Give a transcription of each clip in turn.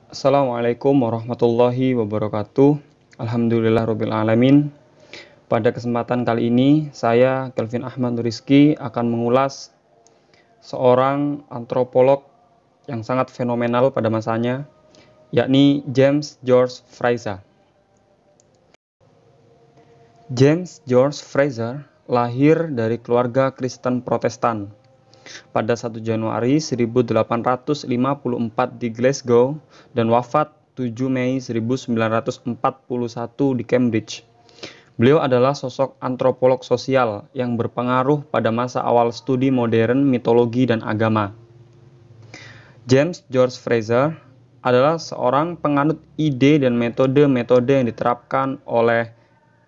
Assalamualaikum warahmatullahi wabarakatuh. Alhamdulillahirabbil alamin. Pada kesempatan kali ini, saya Kelvin Ahmad Nuriski akan mengulas seorang antropolog yang sangat fenomenal pada masanya, yakni James George Frazer. James George Frazer lahir dari keluarga Kristen Protestan pada 1 Januari 1854 di Glasgow dan wafat 7 Mei 1941 di Cambridge. Beliau adalah sosok antropolog sosial yang berpengaruh pada masa awal studi modern mitologi dan agama. James George Frazer adalah seorang penganut ide dan metode-metode yang diterapkan oleh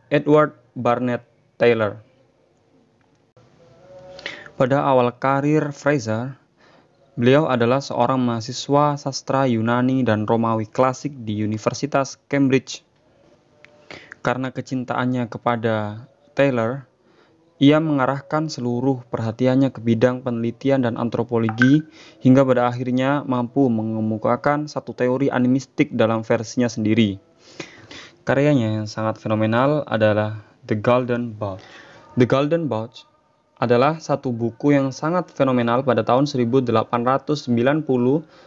Edward Barnett Taylor. Pada awal karir Frazer, beliau adalah seorang mahasiswa sastra Yunani dan Romawi klasik di Universitas Cambridge. Karena kecintaannya kepada Taylor, ia mengarahkan seluruh perhatiannya ke bidang penelitian dan antropologi hingga pada akhirnya mampu mengemukakan satu teori animistik dalam versinya sendiri. Karyanya yang sangat fenomenal adalah The Golden Bough. The Golden Bough adalah satu buku yang sangat fenomenal pada tahun 1890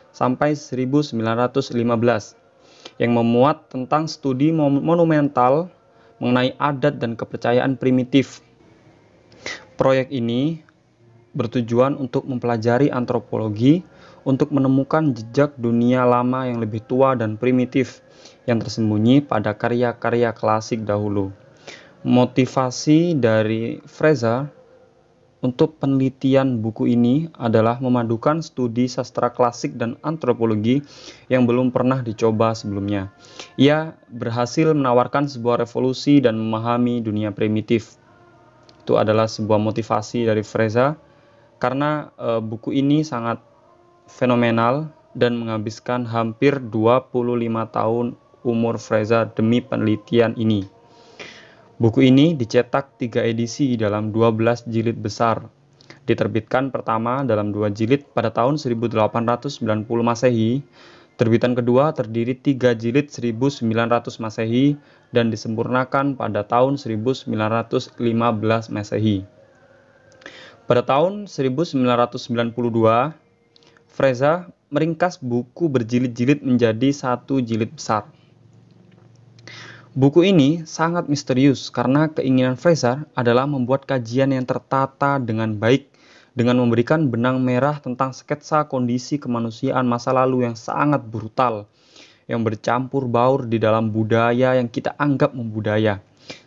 sampai 1915 yang memuat tentang studi monumental mengenai adat dan kepercayaan primitif. Proyek ini bertujuan untuk mempelajari antropologi untuk menemukan jejak dunia lama yang lebih tua dan primitif yang tersembunyi pada karya-karya klasik dahulu. Motivasi dari Frazer untuk penelitian buku ini adalah memadukan studi sastra klasik dan antropologi yang belum pernah dicoba sebelumnya. Ia berhasil menawarkan sebuah revolusi dan memahami dunia primitif. Itu adalah sebuah motivasi dari Frazer karena buku ini sangat fenomenal dan menghabiskan hampir 25 tahun umur Frazer demi penelitian ini. Buku ini dicetak 3 edisi dalam 12 jilid besar. Diterbitkan pertama dalam 2 jilid pada tahun 1890 Masehi. Terbitan kedua terdiri 3 jilid 1900 Masehi dan disempurnakan pada tahun 1915 Masehi. Pada tahun 1992, Frazer meringkas buku berjilid-jilid menjadi 1 jilid besar. Buku ini sangat misterius karena keinginan Frazer adalah membuat kajian yang tertata dengan baik dengan memberikan benang merah tentang sketsa kondisi kemanusiaan masa lalu yang sangat brutal yang bercampur baur di dalam budaya yang kita anggap membudaya.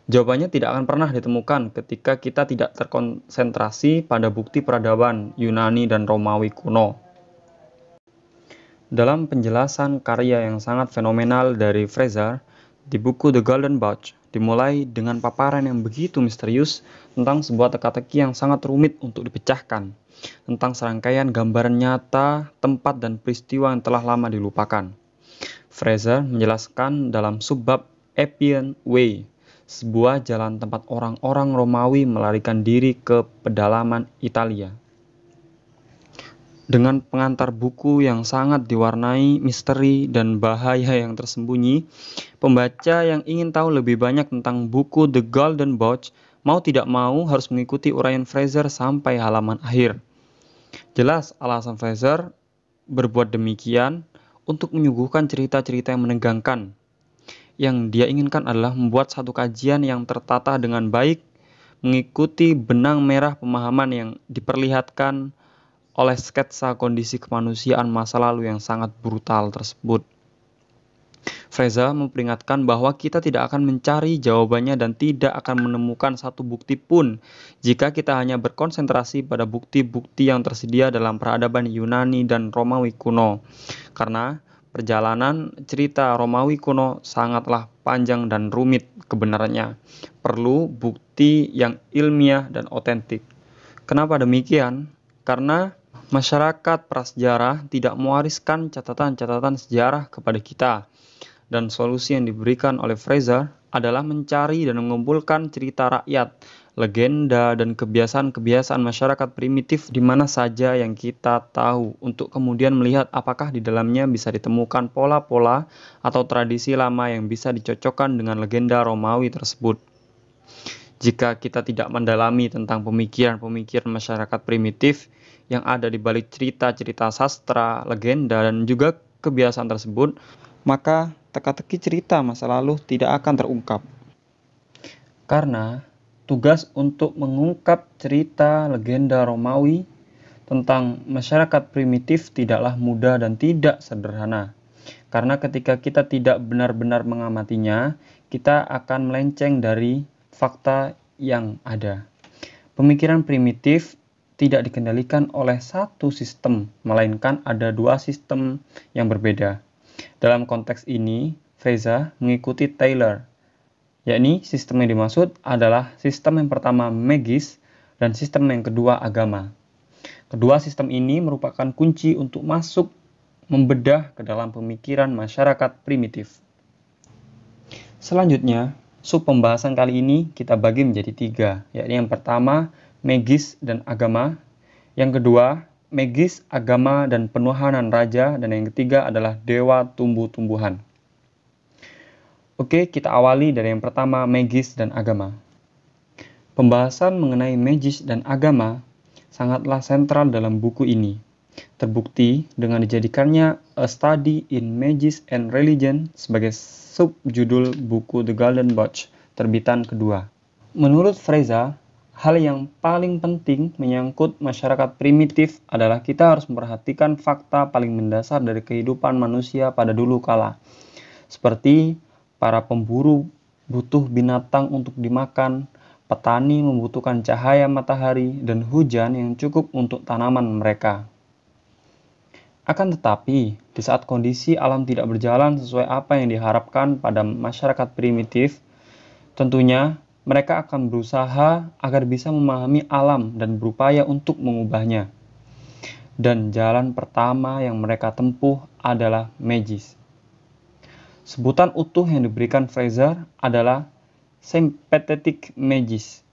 Jawabannya tidak akan pernah ditemukan ketika kita tidak terkonsentrasi pada bukti peradaban Yunani dan Romawi kuno. Dalam penjelasan karya yang sangat fenomenal dari Frazer, di buku The Golden Bough dimulai dengan paparan yang begitu misterius tentang sebuah teka-teki yang sangat rumit untuk dipecahkan, tentang serangkaian gambaran nyata, tempat dan peristiwa yang telah lama dilupakan. Frazer menjelaskan dalam subbab Appian Way, sebuah jalan tempat orang-orang Romawi melarikan diri ke pedalaman Italia. Dengan pengantar buku yang sangat diwarnai misteri dan bahaya yang tersembunyi, pembaca yang ingin tahu lebih banyak tentang buku The Golden Bough mau tidak mau harus mengikuti uraian Frazer sampai halaman akhir. Jelas alasan Frazer berbuat demikian untuk menyuguhkan cerita-cerita yang menegangkan. Yang dia inginkan adalah membuat satu kajian yang tertata dengan baik, mengikuti benang merah pemahaman yang diperlihatkan oleh sketsa kondisi kemanusiaan masa lalu yang sangat brutal tersebut. Frazer memperingatkan bahwa kita tidak akan mencari jawabannya dan tidak akan menemukan satu bukti pun jika kita hanya berkonsentrasi pada bukti-bukti yang tersedia dalam peradaban Yunani dan Romawi kuno. Karena perjalanan cerita Romawi kuno sangatlah panjang dan rumit kebenarannya. Perlu bukti yang ilmiah dan otentik. Kenapa demikian? Karena masyarakat prasejarah tidak mewariskan catatan-catatan sejarah kepada kita. Dan solusi yang diberikan oleh Frazer adalah mencari dan mengumpulkan cerita rakyat legenda, dan kebiasaan-kebiasaan masyarakat primitif di mana saja yang kita tahu, untuk kemudian melihat apakah di dalamnya bisa ditemukan pola-pola atau tradisi lama yang bisa dicocokkan dengan legenda Romawi tersebut. Jika kita tidak mendalami tentang pemikiran-pemikiran masyarakat primitif yang ada di balik cerita-cerita sastra, legenda, dan juga kebiasaan tersebut, maka teka-teki cerita masa lalu tidak akan terungkap. Karena tugas untuk mengungkap cerita legenda Romawi tentang masyarakat primitif tidaklah mudah dan tidak sederhana. Karena ketika kita tidak benar-benar mengamatinya, kita akan melenceng dari fakta yang ada. Pemikiran primitif tidak dikendalikan oleh satu sistem, melainkan ada dua sistem yang berbeda. Dalam konteks ini, Freza mengikuti Taylor, yakni sistem yang dimaksud adalah sistem yang pertama magis dan sistem yang kedua agama. Kedua sistem ini merupakan kunci untuk masuk membedah ke dalam pemikiran masyarakat primitif. Selanjutnya, sub pembahasan kali ini kita bagi menjadi 3, yakni yang pertama magis dan agama, yang kedua magis, agama, dan penuhanan raja, dan yang ketiga adalah dewa tumbuh-tumbuhan. Oke, kita awali dari yang pertama, magis dan agama. Pembahasan mengenai magis dan agama sangatlah sentral dalam buku ini. Terbukti dengan dijadikannya A Study in Magic and Religion sebagai subjudul buku The Golden Bough, terbitan kedua. Menurut Freza, hal yang paling penting menyangkut masyarakat primitif adalah kita harus memperhatikan fakta paling mendasar dari kehidupan manusia pada dulu kala. Seperti para pemburu butuh binatang untuk dimakan, petani membutuhkan cahaya matahari dan hujan yang cukup untuk tanaman mereka. Akan tetapi, di saat kondisi alam tidak berjalan sesuai apa yang diharapkan pada masyarakat primitif, tentunya mereka akan berusaha agar bisa memahami alam dan berupaya untuk mengubahnya. Dan jalan pertama yang mereka tempuh adalah magis. Sebutan utuh yang diberikan Fraser adalah sympathetic magis.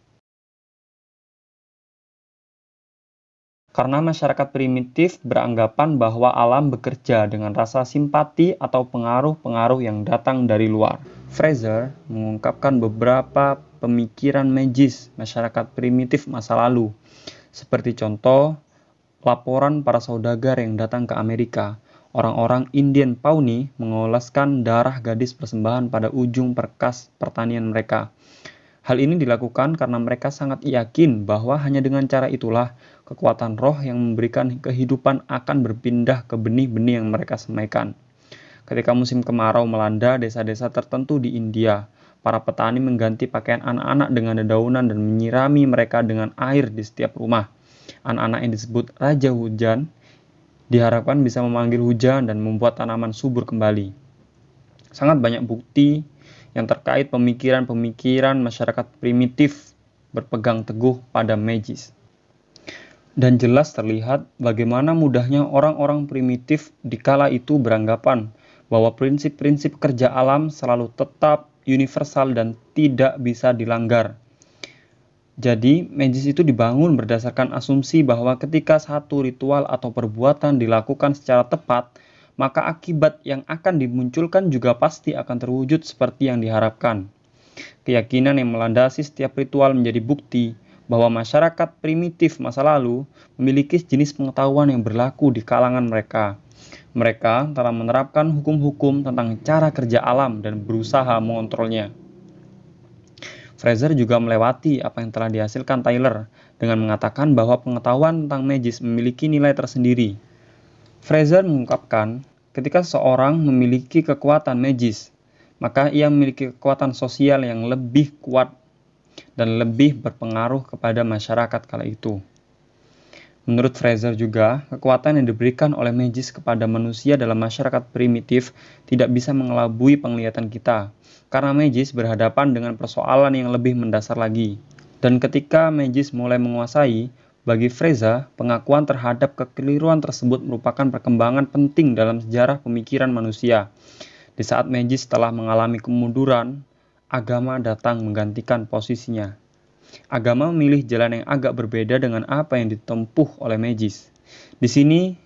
Karena masyarakat primitif beranggapan bahwa alam bekerja dengan rasa simpati atau pengaruh-pengaruh yang datang dari luar. Fraser mengungkapkan beberapa pemikiran magis masyarakat primitif masa lalu, seperti contoh laporan para saudagar yang datang ke Amerika. Orang-orang Indian Pawnee mengoleskan darah gadis persembahan pada ujung perkas pertanian mereka. Hal ini dilakukan karena mereka sangat yakin bahwa hanya dengan cara itulah kekuatan roh yang memberikan kehidupan akan berpindah ke benih-benih yang mereka semaikan. Ketika musim kemarau melanda desa-desa tertentu di India, para petani mengganti pakaian anak-anak dengan dedaunan dan menyirami mereka dengan air di setiap rumah. Anak-anak yang disebut Raja Hujan diharapkan bisa memanggil hujan dan membuat tanaman subur kembali. Sangat banyak bukti yang terkait pemikiran-pemikiran masyarakat primitif berpegang teguh pada magis. Dan jelas terlihat bagaimana mudahnya orang-orang primitif di kala itu beranggapan bahwa prinsip-prinsip kerja alam selalu tetap, universal, dan tidak bisa dilanggar. Jadi, magis itu dibangun berdasarkan asumsi bahwa ketika satu ritual atau perbuatan dilakukan secara tepat, maka akibat yang akan dimunculkan juga pasti akan terwujud seperti yang diharapkan. Keyakinan yang melandasi setiap ritual menjadi bukti bahwa masyarakat primitif masa lalu memiliki jenis pengetahuan yang berlaku di kalangan mereka. Mereka telah menerapkan hukum-hukum tentang cara kerja alam dan berusaha mengontrolnya. Fraser juga melewati apa yang telah dihasilkan Taylor dengan mengatakan bahwa pengetahuan tentang magis memiliki nilai tersendiri. Fraser mengungkapkan, ketika seseorang memiliki kekuatan magis, maka ia memiliki kekuatan sosial yang lebih kuat dan lebih berpengaruh kepada masyarakat kala itu. Menurut Fraser juga, kekuatan yang diberikan oleh magis kepada manusia dalam masyarakat primitif tidak bisa mengelabui penglihatan kita, karena magis berhadapan dengan persoalan yang lebih mendasar lagi. Dan ketika magis mulai menguasai, bagi Fraser, pengakuan terhadap kekeliruan tersebut merupakan perkembangan penting dalam sejarah pemikiran manusia. Di saat magis telah mengalami kemunduran, agama datang menggantikan posisinya. Agama memilih jalan yang agak berbeda dengan apa yang ditempuh oleh magis. Di sini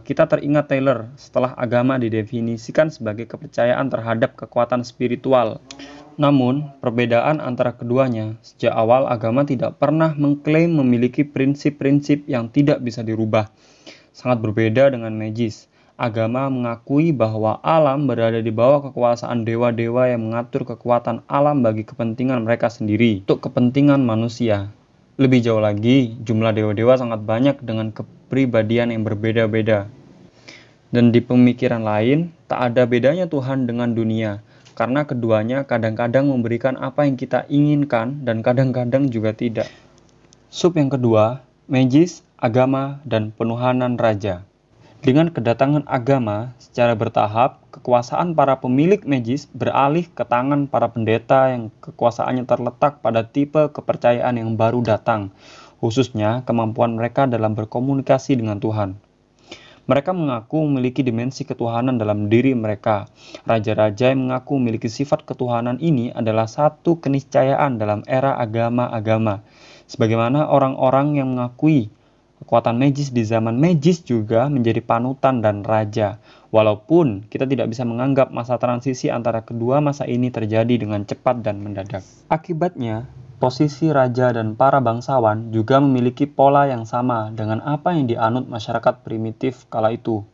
kita teringat Taylor setelah agama didefinisikan sebagai kepercayaan terhadap kekuatan spiritual. Namun, perbedaan antara keduanya, sejak awal agama tidak pernah mengklaim memiliki prinsip-prinsip yang tidak bisa dirubah. Sangat berbeda dengan magis. Agama mengakui bahwa alam berada di bawah kekuasaan dewa-dewa yang mengatur kekuatan alam bagi kepentingan mereka sendiri, untuk kepentingan manusia. Lebih jauh lagi, jumlah dewa-dewa sangat banyak dengan kepribadian yang berbeda-beda. Dan di pemikiran lain, tak ada bedanya Tuhan dengan dunia, karena keduanya kadang-kadang memberikan apa yang kita inginkan dan kadang-kadang juga tidak. Sub yang kedua, magis, agama, dan penuhanan raja. Dengan kedatangan agama secara bertahap, kekuasaan para pemilik magis beralih ke tangan para pendeta yang kekuasaannya terletak pada tipe kepercayaan yang baru datang, khususnya kemampuan mereka dalam berkomunikasi dengan Tuhan. Mereka mengaku memiliki dimensi ketuhanan dalam diri mereka. Raja-raja yang mengaku memiliki sifat ketuhanan ini adalah satu keniscayaan dalam era agama-agama. Sebagaimana orang-orang yang mengakui kekuatan magis di zaman magis juga menjadi panutan dan raja. Walaupun kita tidak bisa menganggap masa transisi antara kedua masa ini terjadi dengan cepat dan mendadak. Akibatnya, posisi raja dan para bangsawan juga memiliki pola yang sama dengan apa yang dianut masyarakat primitif kala itu.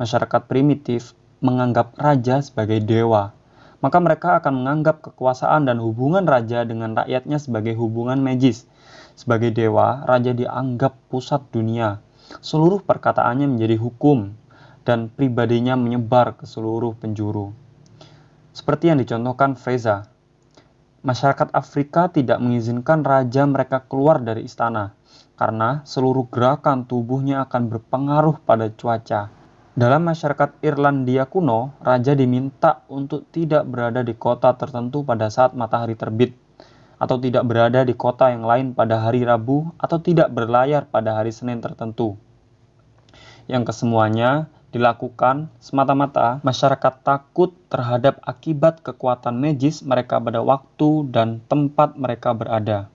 Masyarakat primitif menganggap raja sebagai dewa, maka mereka akan menganggap kekuasaan dan hubungan raja dengan rakyatnya sebagai hubungan magis. Sebagai dewa, raja dianggap pusat dunia. Seluruh perkataannya menjadi hukum, dan pribadinya menyebar ke seluruh penjuru. Seperti yang dicontohkan Fraser, masyarakat Afrika tidak mengizinkan raja mereka keluar dari istana, karena seluruh gerakan tubuhnya akan berpengaruh pada cuaca. Dalam masyarakat Irlandia kuno, raja diminta untuk tidak berada di kota tertentu pada saat matahari terbit, atau tidak berada di kota yang lain pada hari Rabu, atau tidak berlayar pada hari Senin tertentu. Yang kesemuanya dilakukan semata-mata masyarakat takut terhadap akibat kekuatan magis mereka pada waktu dan tempat mereka berada.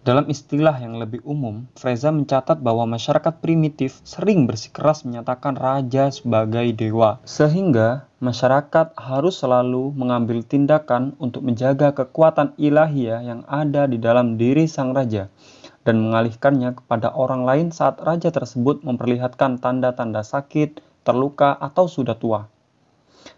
Dalam istilah yang lebih umum, Fraser mencatat bahwa masyarakat primitif sering bersikeras menyatakan raja sebagai dewa, sehingga masyarakat harus selalu mengambil tindakan untuk menjaga kekuatan ilahiyah yang ada di dalam diri sang raja, dan mengalihkannya kepada orang lain saat raja tersebut memperlihatkan tanda-tanda sakit, terluka, atau sudah tua.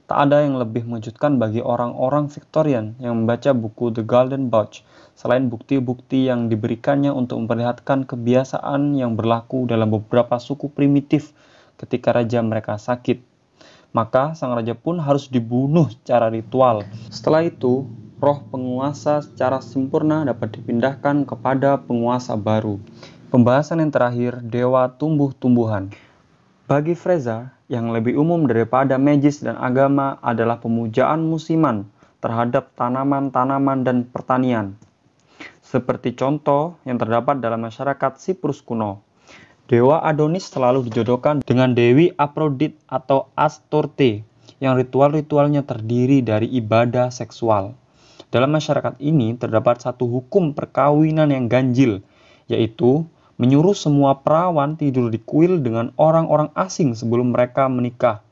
Tak ada yang lebih mengejutkan bagi orang-orang Victorian yang membaca buku The Golden Bough, selain bukti-bukti yang diberikannya untuk memperlihatkan kebiasaan yang berlaku dalam beberapa suku primitif ketika raja mereka sakit. Maka sang raja pun harus dibunuh secara ritual. Setelah itu, roh penguasa secara sempurna dapat dipindahkan kepada penguasa baru. Pembahasan yang terakhir, dewa tumbuh-tumbuhan. Bagi Fraser, yang lebih umum daripada magis dan agama adalah pemujaan musiman terhadap tanaman-tanaman dan pertanian. Seperti contoh yang terdapat dalam masyarakat Siprus kuno. Dewa Adonis selalu dijodohkan dengan Dewi Aphrodite atau Astarte, yang ritual-ritualnya terdiri dari ibadah seksual. Dalam masyarakat ini terdapat satu hukum perkawinan yang ganjil, yaitu menyuruh semua perawan tidur di kuil dengan orang-orang asing sebelum mereka menikah.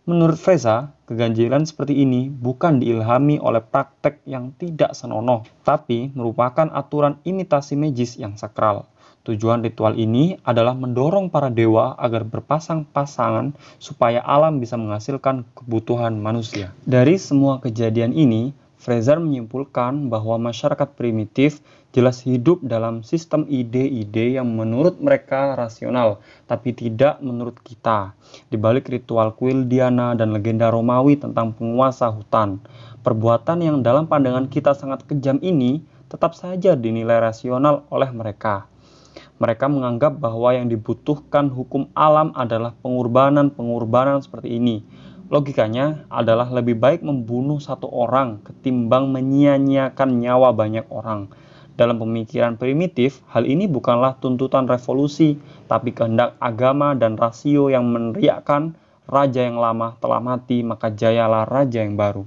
Menurut Fraser, keganjilan seperti ini bukan diilhami oleh praktek yang tidak senonoh, tapi merupakan aturan imitasi magis yang sakral. Tujuan ritual ini adalah mendorong para dewa agar berpasang-pasangan supaya alam bisa menghasilkan kebutuhan manusia. Dari semua kejadian ini, Fraser menyimpulkan bahwa masyarakat primitif jelas hidup dalam sistem ide-ide yang menurut mereka rasional, tapi tidak menurut kita. Di balik ritual kuil Diana dan legenda Romawi tentang penguasa hutan, perbuatan yang dalam pandangan kita sangat kejam ini tetap saja dinilai rasional oleh mereka. Mereka menganggap bahwa yang dibutuhkan hukum alam adalah pengorbanan seperti ini. Logikanya adalah lebih baik membunuh satu orang ketimbang menyia-nyiakan nyawa banyak orang. Dalam pemikiran primitif, hal ini bukanlah tuntutan revolusi, tapi kehendak agama dan rasio yang meneriakkan raja yang lama telah mati, maka jayalah raja yang baru.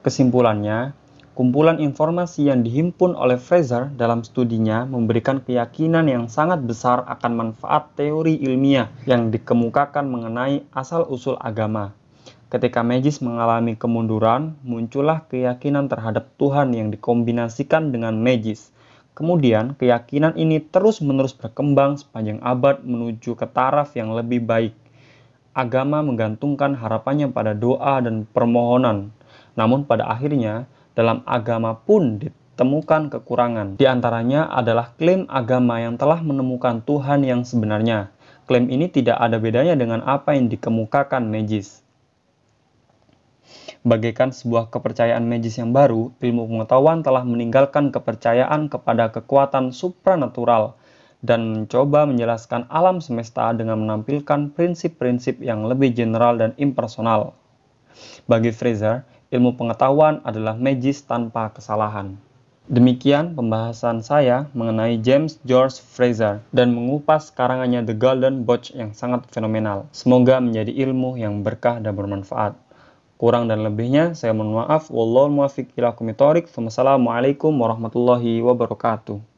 Kesimpulannya, Kumpulan informasi yang dihimpun oleh Fraser dalam studinya memberikan keyakinan yang sangat besar akan manfaat teori ilmiah yang dikemukakan mengenai asal-usul agama. Ketika magis mengalami kemunduran, muncullah keyakinan terhadap Tuhan yang dikombinasikan dengan magis. Kemudian, keyakinan ini terus-menerus berkembang sepanjang abad menuju ke taraf yang lebih baik. Agama menggantungkan harapannya pada doa dan permohonan. Namun pada akhirnya, dalam agama pun ditemukan kekurangan. Di antaranya adalah klaim agama yang telah menemukan Tuhan yang sebenarnya. Klaim ini tidak ada bedanya dengan apa yang dikemukakan magis. Bagaikan sebuah kepercayaan magis yang baru, ilmu pengetahuan telah meninggalkan kepercayaan kepada kekuatan supranatural dan mencoba menjelaskan alam semesta dengan menampilkan prinsip-prinsip yang lebih general dan impersonal. Bagi Fraser, ilmu pengetahuan adalah magis tanpa kesalahan. Demikian pembahasan saya mengenai James George Fraser dan mengupas karangannya The Golden Bough yang sangat fenomenal. Semoga menjadi ilmu yang berkah dan bermanfaat. Kurang dan lebihnya, saya mohon maaf. Wallahul muwaffiq ila aqwamit thoriq. Wassalamualaikum warahmatullahi wabarakatuh.